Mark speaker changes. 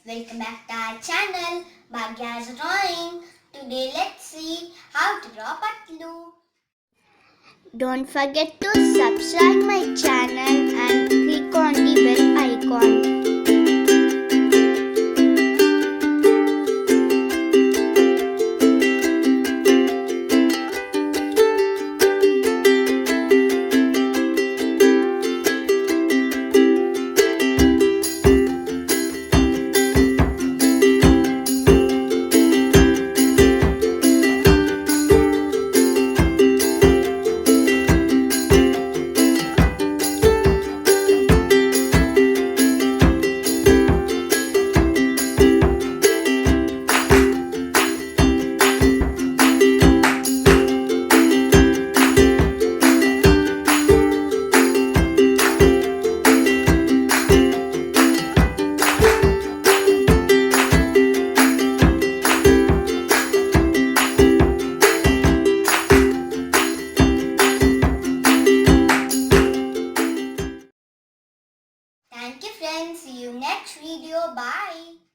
Speaker 1: Welcome back to our channel, Bhagya's Drawing. Today let's see how to draw Patlu. Don't forget to subscribe my channel and click on the bell icon. Thank you friends. See you next video. Bye.